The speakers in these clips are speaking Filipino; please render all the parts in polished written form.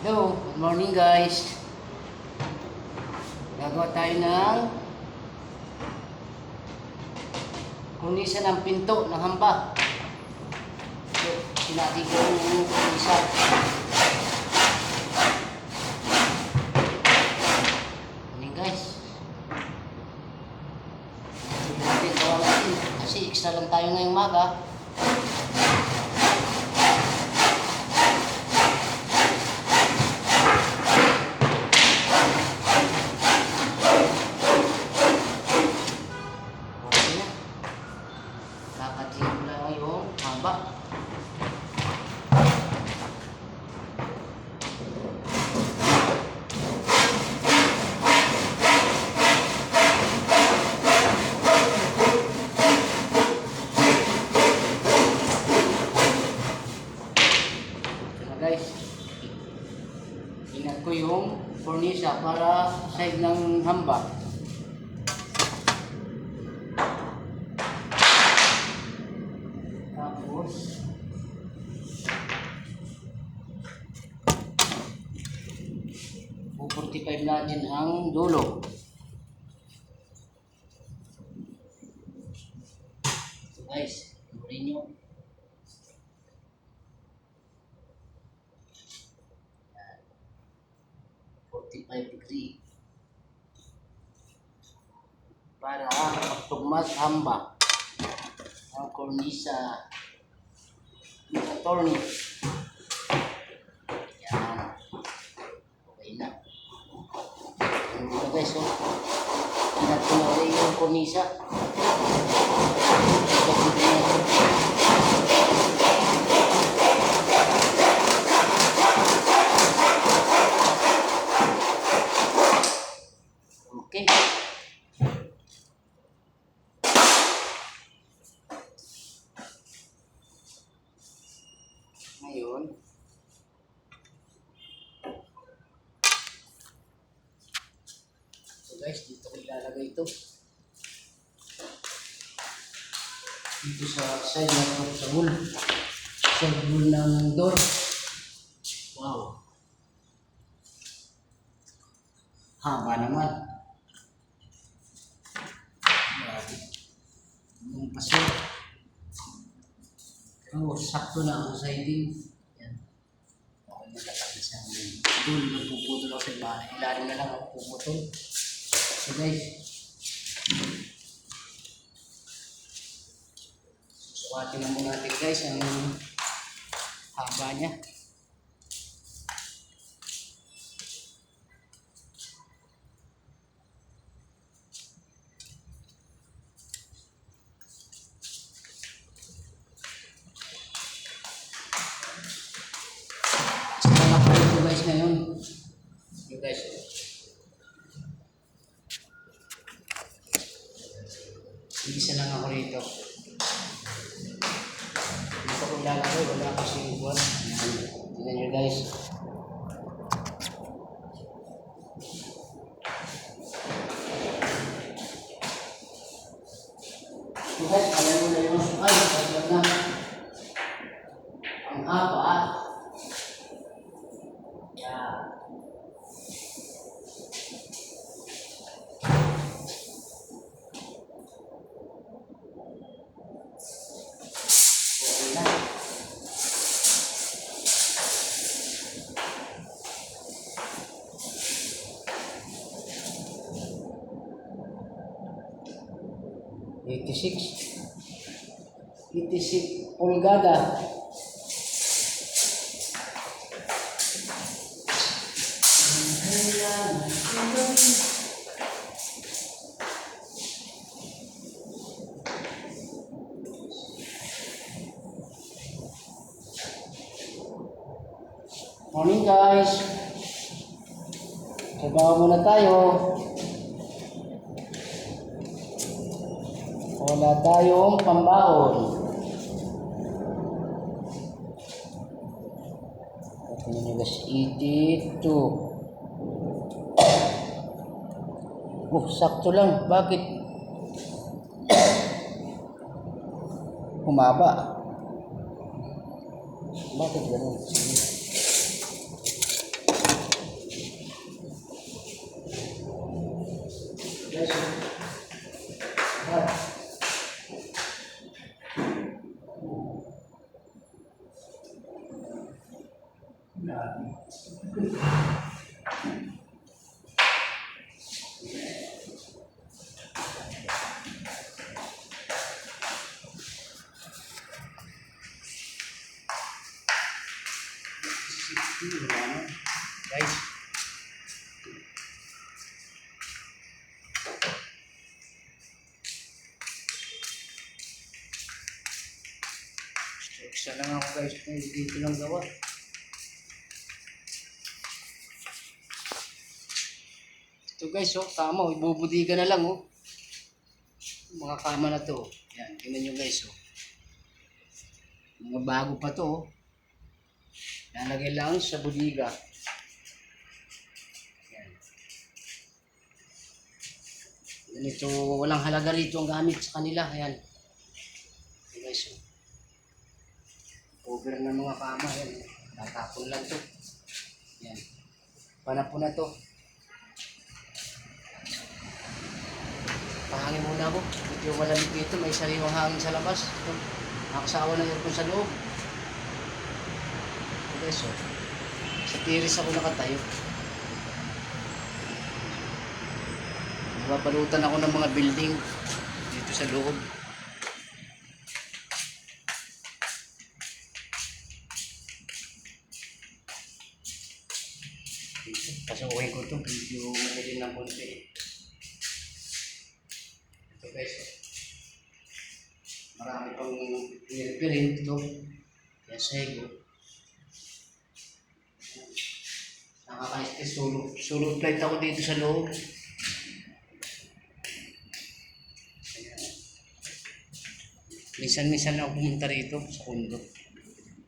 Hello, good morning guys. Gagawa tayo ng kunisa ng pinto ng hamba. So, sinati ko yung kunisa. Morning guys. Ito natin gawa natin kasi extra lang tayo ngayong maga. Kakatihin lang yung haba. Ito na guys. Ingat ko yung cornisa para side ng hamba. Tapos, 45 natin ang dulo. So guys, tuloy nyo. Yan. 45 degree. Para magtugmas hamba ang cornisa ng attorney. Yan. Okay na. Yan dito guys, oh. Ingat ko na ulit yung cornisa. Okay. Ngayon, so guys, dito ko ilalagay ito. Dito sa side ng sa wool. Sa wool ng door. Wow. Haba naman. Grabe. Yung paso. Oh, sakto na ang siding. Yan. Okay na katapos ang doon. Magpuputol ako sa bahay. Ilalim na lang ako puputol. So guys. Susukatin na muna natin guys ang haba niya. Ngayon, you guys, isa lang ako rito. Dito ko lalagay, wala kasi buwan. Tingnan nyo guys. So guys, alam mo na yung sukay. Alam na ang haba. Yeah. Eighty-six pulgada. Morning guys. Trabaho muna tayo. Wala tayong pambaon. Tingnan nyo guys, 82. Sakto lang. Bakit? Humaba. Bakit ganun? Guys, isa lang ako guys, dito lang gawa. Ito guys, oh, tama, oh, ibubudi ka na lang, oh. Mga kama na to. Yan, tingnan nyo guys, oh. Mga bago pa to, oh. Lalagay lang sa budiga. Yan. Ganito, walang halaga rito ang gamit sa kanila. Ayan. Ito guys, oh. Cover ng mga kama. Yan. Tatapon lang to. Yan. Panapon na to. Pahangin muna ako. Medyo malamig dito. May sariwang hangin sa labas. Ito. Nakasawa ng aircon sa loob. Ito guys, oh. Sa tiris ako nakatayo. Nababalutan ako ng mga building dito sa loob. Pasukin ko ito. Medyo malilim ng konti. Ito guys, oh. Marami pang i-repair ito. Yan sa ego. Nakaka-stress solo flight ako dito sa loob. Minsan-minsan ako pumunta rito sa condo.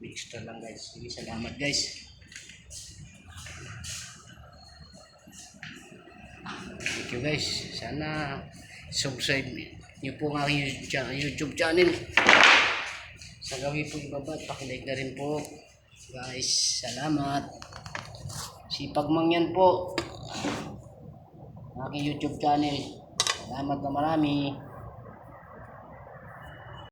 Extra lang guys. Sige, salamat guys. Thank you guys. Sana subscribe niyo po ang aking YouTube channel. Sa gawin po ibaba at pakilike na rin po. Guys, salamat. Sipag Mangyan po. Aking YouTube channel. Salamat na marami.